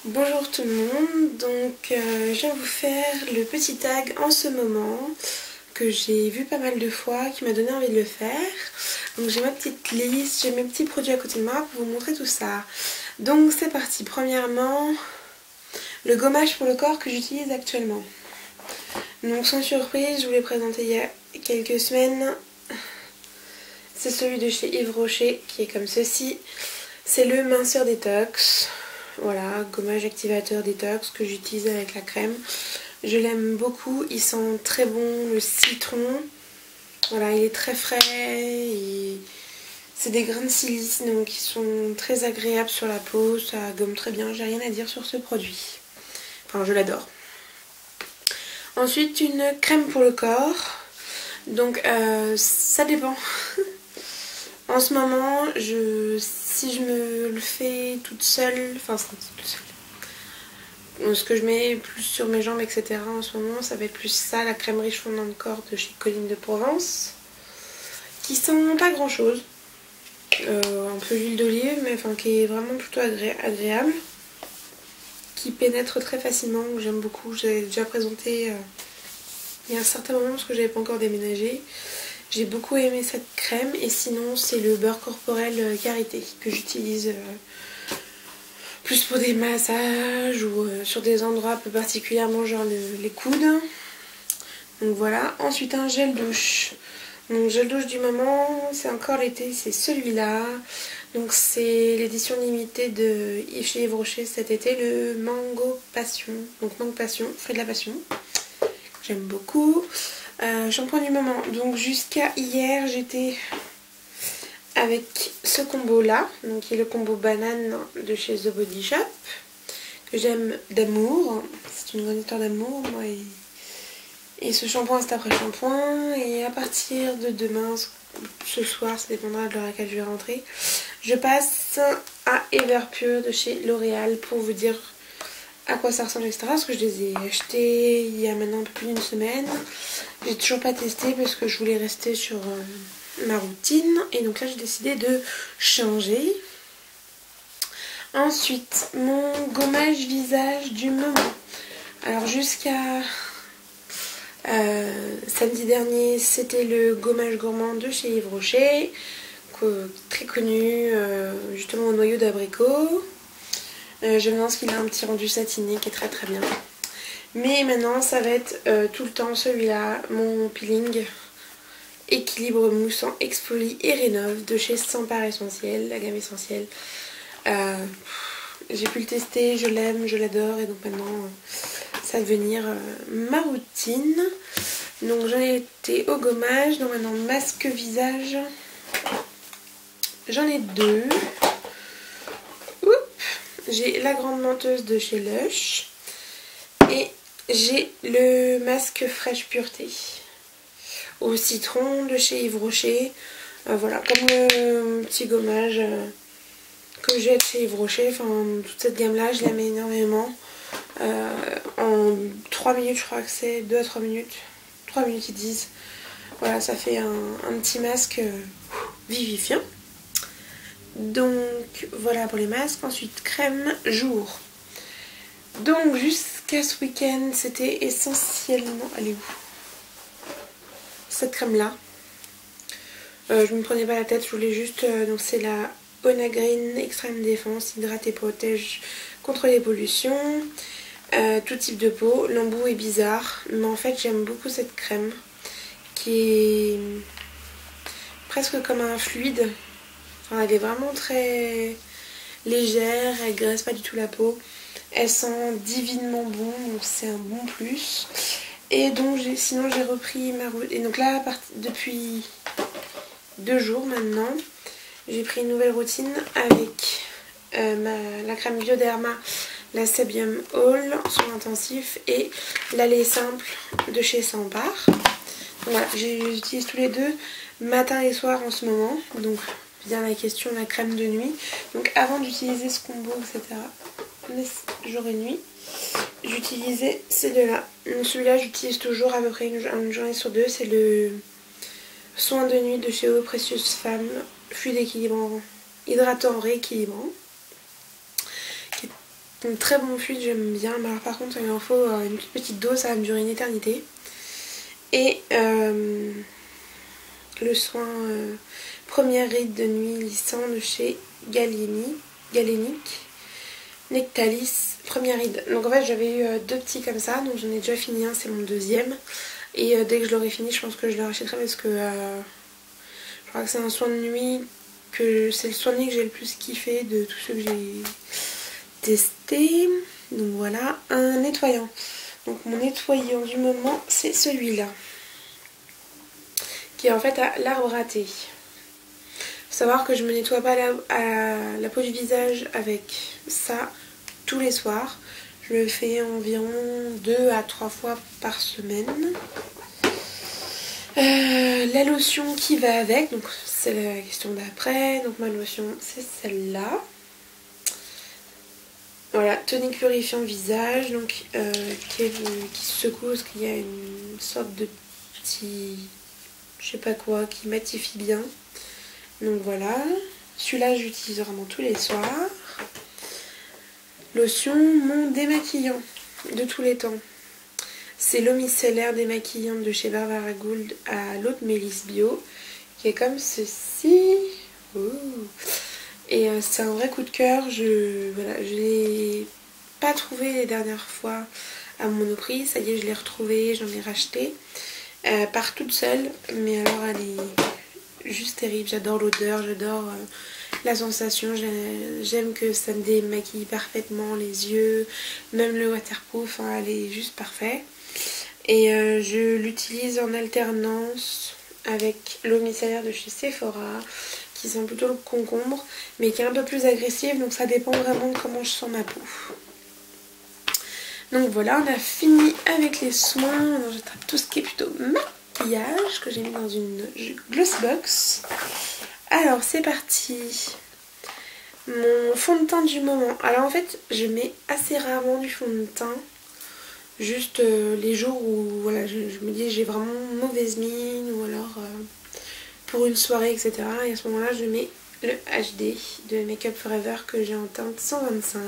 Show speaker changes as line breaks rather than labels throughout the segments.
Bonjour tout le monde, je viens vous faire le petit tag en ce moment que j'ai vu pas mal de fois, qui m'a donné envie de le faire. Donc j'ai ma petite liste, j'ai mes petits produits à côté de moi pour vous montrer tout ça. Donc c'est parti. Premièrement, le gommage pour le corps que j'utilise actuellement. Donc sans surprise, je vous l'ai présenté il y a quelques semaines. C'est celui de chez Yves Rocher qui est comme ceci. C'est le minceur détox. Voilà, gommage activateur détox que j'utilise avec la crème. Je l'aime beaucoup, il sent très bon le citron. Voilà, il est très frais. C'est des grains de silice donc ils sont très agréables sur la peau. Ça gomme très bien, j'ai rien à dire sur ce produit. Enfin, je l'adore. Ensuite, une crème pour le corps. Donc, ça dépend. En ce moment, si je me le fais toute seule, ce que je mets plus sur mes jambes, etc. en ce moment, ça va être plus ça, la crème riche fondant de corps de chez Colline de Provence, qui sent pas grand chose, un peu l'huile d'olive, mais qui est vraiment plutôt agréable, qui pénètre très facilement, que j'aime beaucoup. J'avais déjà présenté il y a un certain moment parce que j'avais pas encore déménagé. J'ai beaucoup aimé cette crème, et sinon c'est le beurre corporel Karité que j'utilise plus pour des massages ou sur des endroits un peu particulièrement genre les coudes. Donc voilà. Ensuite un gel douche. Donc gel douche du moment, c'est encore l'été, c'est celui-là. Donc c'est l'édition limitée de chez Yves Rocher cet été, le Mango Passion. Donc Mango Passion, fruit de la passion. J'aime beaucoup. Shampoing du moment. Donc jusqu'à hier j'étais avec ce combo là, donc qui est le combo banane de chez The Body Shop, que j'aime d'amour. C'est une grande histoire d'amour, moi. Et ce shampoing c'est après shampoing. Et à partir de demain, ce soir, ça dépendra de l'heure à laquelle je vais rentrer, je passe à Everpure de chez L'Oréal pour vous dire à quoi ça ressemble, etc. Parce que je les ai achetés il y a maintenant un peu plus d'une semaine. J'ai toujours pas testé parce que je voulais rester sur ma routine. Et donc là j'ai décidé de changer. Ensuite, mon gommage visage du moment. Alors jusqu'à samedi dernier, c'était le gommage gourmand de chez Yves Rocher, très connu, justement au noyau d'abricot. J'aime bien parce qu'il a un petit rendu satiné qui est très très bien. Mais maintenant ça va être tout le temps celui-là, mon peeling équilibre moussant exfolie et rénove de chez Sampar Essentiel, la gamme essentielle. J'ai pu le tester, je l'aime, je l'adore, et donc maintenant ça va devenir ma routine. Donc j'en ai été au gommage. Donc maintenant masque visage, j'en ai deux. J'ai la grande menteuse de chez Lush et j'ai le masque fraîche pureté au citron de chez Yves Rocher. Voilà, comme le petit gommage que j'ai de chez Yves Rocher. Enfin, toute cette gamme là, je l'aime énormément. En 3 minutes, je crois que c'est 2 à 3 minutes. 3 minutes ils disent. Voilà, ça fait un petit masque vivifiant. Donc voilà pour les masques. Ensuite crème jour. Donc jusqu'à ce week-end c'était essentiellement, elle est où, cette crème là. Je me prenais pas la tête, je voulais juste, donc c'est la Onagreen Extrême Défense, hydrate et protège contre les pollutions, tout type de peau. L'embout est bizarre, mais en fait j'aime beaucoup cette crème qui est presque comme un fluide. Enfin, elle est vraiment très légère, elle graisse pas du tout la peau, elle sent divinement bon, donc c'est un bon plus. Et donc sinon j'ai repris ma route, et donc là depuis 2 jours maintenant, j'ai pris une nouvelle routine avec la crème Bioderma, la Sebium All soin intensif et la lait simple de chez Sampar. Voilà, j'utilise tous les deux matin et soir en ce moment. Donc vient la question la crème de nuit. Donc avant d'utiliser ce combo, etc., jour et nuit, j'utilisais ces deux-là. Celui-là j'utilise toujours à peu près une journée sur deux. C'est le soin de nuit de chez Eau Précieuse Femme, fluide équilibrant, hydratant, rééquilibrant, qui est Donc très bon fluide, j'aime bien. Mais alors par contre il en faut une toute petite dose, ça va me durer une éternité. Et le soin première ride de nuit lissant de chez Galenic. Nectalis première ride. Donc en fait j'avais eu 2 petits comme ça, donc j'en ai déjà fini un, c'est mon deuxième. Et dès que je l'aurai fini, je pense que je le rachèterai parce que je crois que c'est un soin de nuit, que c'est le soin de nuit que j'ai le plus kiffé de tous ceux que j'ai testé. Donc voilà, un nettoyant. Donc mon nettoyant du moment, c'est celui-là, qui est en fait à l'arbre raté. Faut savoir que je me nettoie pas la peau du visage avec ça tous les soirs. Je le fais environ 2 à 3 fois par semaine. La lotion qui va avec, donc c'est la question d'après. Donc ma lotion c'est celle-là. Voilà, tonique purifiant visage, donc qui se secoue parce qu'il y a une sorte de petit, je sais pas quoi, qui matifie bien. Donc voilà, celui-là j'utilise vraiment tous les soirs. Lotion, mon démaquillant de tous les temps. C'est l'eau micellaire démaquillante de chez Barbara Gould à l'eau de mélisse bio, qui est comme ceci. Ouh. Et c'est un vrai coup de cœur. Je l'ai pas trouvé les dernières fois à Monoprix. Ça y est, je l'ai retrouvé, j'en ai racheté. Part toute seule, mais alors elle est juste terrible. J'adore l'odeur, j'adore la sensation. J'aime que ça me démaquille parfaitement les yeux, même le waterproof, hein, elle est juste parfaite. Et je l'utilise en alternance avec l'eau micellaire de chez Sephora, qui sent plutôt le concombre, mais qui est un peu plus agressive, donc ça dépend vraiment de comment je sens ma peau. Donc voilà, on a fini avec les soins. J'attrape tout ce qui est plutôt maquillage, que j'ai mis dans une gloss box. Alors c'est parti. Mon fond de teint du moment. Alors en fait, je mets assez rarement du fond de teint. Juste les jours où voilà, je me dis j'ai vraiment mauvaise mine, ou alors pour une soirée, etc. Et à ce moment-là, je mets le HD de Make Up Forever que j'ai en teinte 125.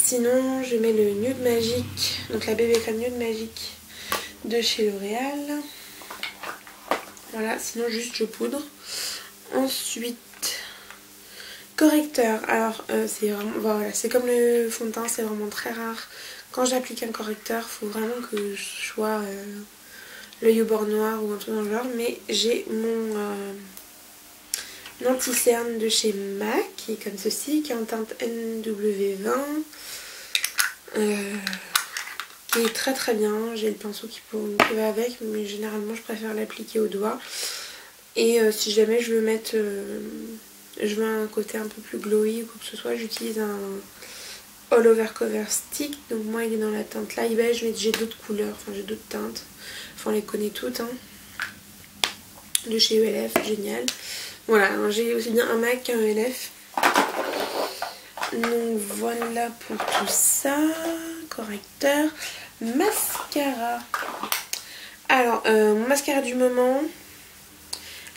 Sinon, je mets le Nude Magique, donc la BB Crème Nude Magique de chez L'Oréal. Voilà, sinon juste je poudre. Ensuite, correcteur. Alors, c'est vraiment, voilà, c'est comme le fond de teint, c'est vraiment très rare. Quand j'applique un correcteur, il faut vraiment que je sois l'œil au bord noir ou un truc dans le genre. Mais j'ai mon anti-cerne de chez MAC, qui est comme ceci, qui est en teinte NW20. Qui est très très bien. J'ai le pinceau qui va avec, mais généralement je préfère l'appliquer au doigt. Et si jamais je veux mettre, je veux un côté un peu plus glowy ou quoi que ce soit, j'utilise un all over cover stick. Donc moi il est dans la teinte light beige, mais j'ai d'autres couleurs, enfin j'ai d'autres teintes, enfin on les connaît toutes, hein. De chez ELF, génial. Voilà, j'ai aussi bien un MAC qu'un ELF. Donc voilà pour tout ça. Correcteur. Mascara. Alors mon mascara du moment,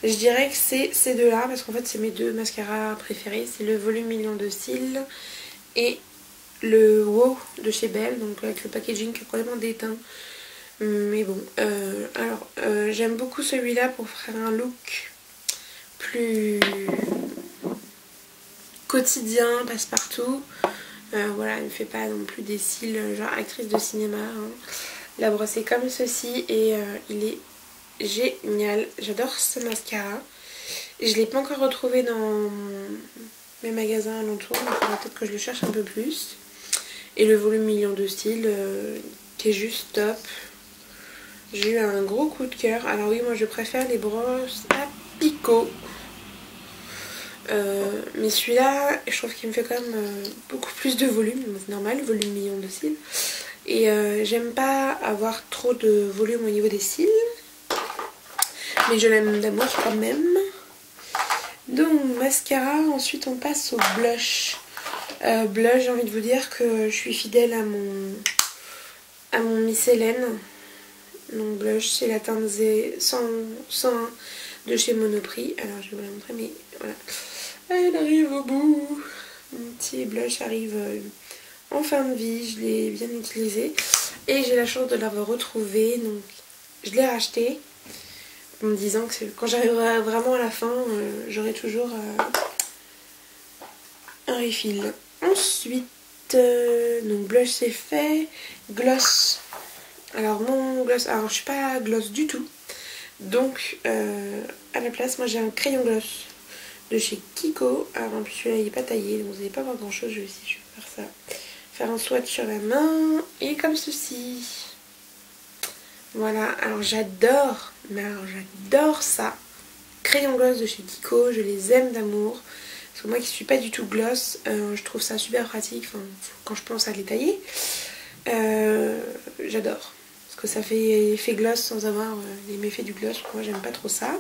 je dirais que c'est ces deux là, parce qu'en fait c'est mes deux mascaras préférés. C'est le volume million de cils et le Wow de chez Belle, donc avec le packaging qui est complètement déteint. Mais bon, alors j'aime beaucoup celui-là pour faire un look plus quotidien, passe-partout. Voilà, il ne fait pas non plus des cils genre actrice de cinéma, hein. La brosse est comme ceci et il est génial. J'adore ce mascara. Je ne l'ai pas encore retrouvé dans mes magasins alentours, donc il faudra peut-être que je le cherche un peu plus. Et le volume million de cils qui est juste top. J'ai eu un gros coup de cœur. Alors oui, moi je préfère les brosses à picot. Mais celui-là, je trouve qu'il me fait quand même beaucoup plus de volume. C'est normal, volume million de cils. Et j'aime pas avoir trop de volume au niveau des cils. Mais je l'aime d'amour quand même. Donc mascara, ensuite on passe au blush. Blush, j'ai envie de vous dire que je suis fidèle à mon Mycélène. Donc blush, c'est la teinte 101 de chez Monoprix. Alors je vais vous la montrer, mais voilà. Elle arrive au bout. Mon petit blush arrive en fin de vie, je l'ai bien utilisé. Et j'ai la chance de l'avoir retrouvé, donc je l'ai racheté. En me disant que quand j'arriverai vraiment à la fin, j'aurai toujours un refill. Ensuite, donc blush c'est fait. Gloss. Alors mon gloss, alors je suis pas gloss du tout. Donc à la place, moi j'ai un crayon gloss de chez Kiko. Alors en plus celui-là il est pas taillé, donc vous n'allez pas voir grand chose. Je vais faire ça. Faire un swatch sur la main. Et comme ceci. Voilà, alors j'adore, mais alors j'adore ça. Crayon gloss de chez Kiko, je les aime d'amour. Parce que moi qui suis pas du tout gloss, je trouve ça super pratique quand je pense à les tailler. J'adore. Parce que ça fait effet gloss sans avoir les méfaits du gloss. Moi j'aime pas trop ça.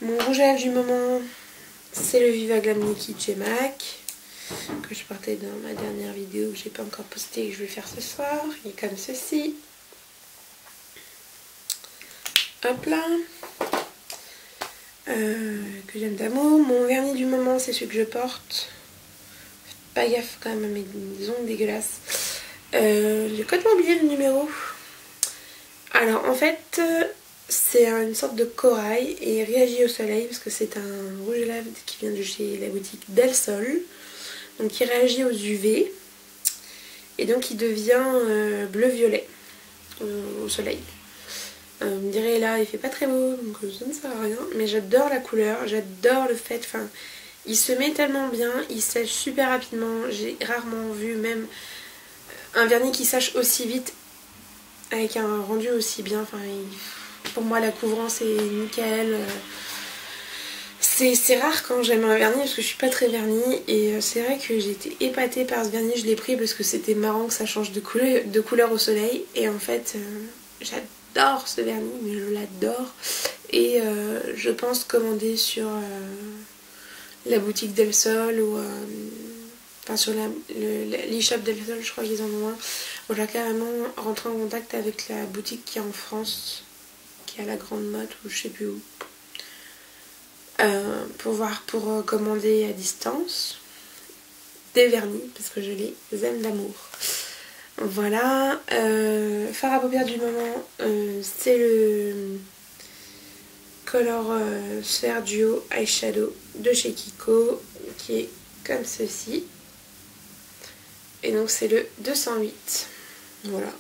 Mon rouge à lèvres du moment, c'est le Viva Glam Liquid chez MAC. Que je portais dans ma dernière vidéo que j'ai pas encore postée et que je vais faire ce soir. Il est comme ceci. Hop là, que j'aime d'amour. Mon vernis du moment, c'est celui que je porte. Faites pas gaffe quand même à mes ongles dégueulasses. J'ai complètement oublié le numéro. Alors en fait, c'est une sorte de corail et il réagit au soleil parce que c'est un rouge à lèvres qui vient de chez la boutique Del Sol. Donc il réagit aux UV et donc il devient bleu-violet au soleil. Vous me direz là il fait pas très beau donc ça ne sert à rien, mais j'adore la couleur, j'adore le fait, il se met tellement bien, il sèche super rapidement, j'ai rarement vu même un vernis qui sèche aussi vite avec un rendu aussi bien, pour moi la couvrance est nickel. C'est rare quand j'aime un vernis parce que je suis pas très vernis et c'est vrai que j'ai été épatée par ce vernis, je l'ai pris parce que c'était marrant que ça change de couleur au soleil et en fait j'adore ce vernis, mais je l'adore et je pense commander sur la boutique Del Sol ou sur l'e-shop Del Sol, je crois qu'ils en ont un. On va carrément rentrer en contact avec la boutique qui est en France, qui est à la Grande Motte ou je sais plus où. Pour commander à distance des vernis parce que je les aime d'amour. Voilà, fard à paupières du moment, c'est le Color Sphere Duo Eyeshadow de chez Kiko qui est comme ceci. Et donc c'est le 208. Voilà,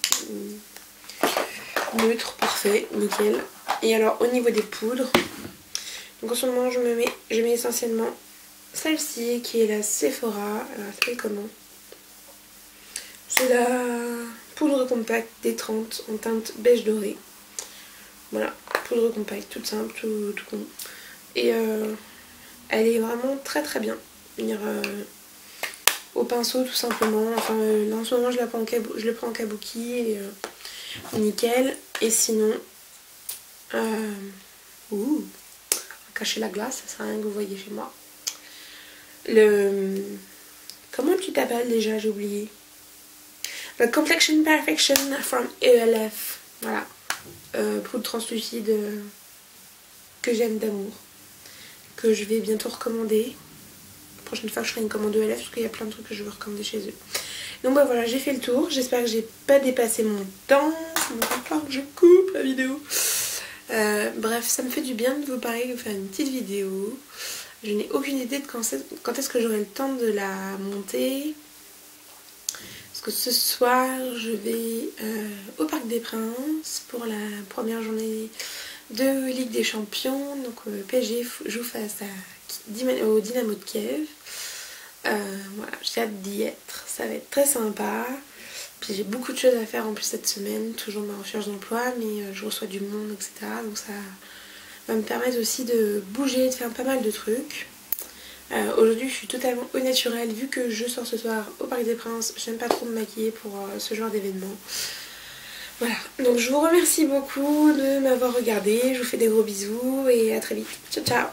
neutre, parfait, nickel. Et alors au niveau des poudres, donc en ce moment je mets essentiellement celle-ci qui est la Sephora. Alors elle s'appelle comment? C'est la poudre compacte des 30 en teinte beige doré. Voilà, poudre compacte, toute simple, tout con. Et elle est vraiment très très bien. Au pinceau tout simplement. Enfin là en ce moment je le prends en kabuki et nickel. Et sinon, cacher la glace, ça sert à rien que vous voyez chez moi. Comment tu t'appelles déjà, j'ai oublié. The Complexion Perfection from ELF. Voilà. Poudre translucide que j'aime d'amour. Que je vais bientôt recommander. La prochaine fois je ferai une commande ELF parce qu'il y a plein de trucs que je veux recommander chez eux. Donc bah voilà, j'ai fait le tour. J'espère que j'ai pas dépassé mon temps. Il va falloir que je coupe la vidéo. Bref, ça me fait du bien de vous parler, de vous faire une petite vidéo. Je n'ai aucune idée de quand est-ce que j'aurai le temps de la monter. Parce que ce soir, je vais au Parc des Princes pour la première journée de Ligue des Champions. Donc PSG joue face au Dynamo de Kiev. Voilà, j'ai hâte d'y être. Ça va être très sympa. Puis j'ai beaucoup de choses à faire en plus cette semaine. Toujours ma recherche d'emploi, mais je reçois du monde, etc. Donc ça va me permettre aussi de bouger, de faire pas mal de trucs. Aujourd'hui je suis totalement au naturel vu que je sors ce soir au Parc des Princes. J'aime pas trop me maquiller pour ce genre d'événement. Voilà, donc je vous remercie beaucoup de m'avoir regardé. Je vous fais des gros bisous et à très vite. Ciao ciao.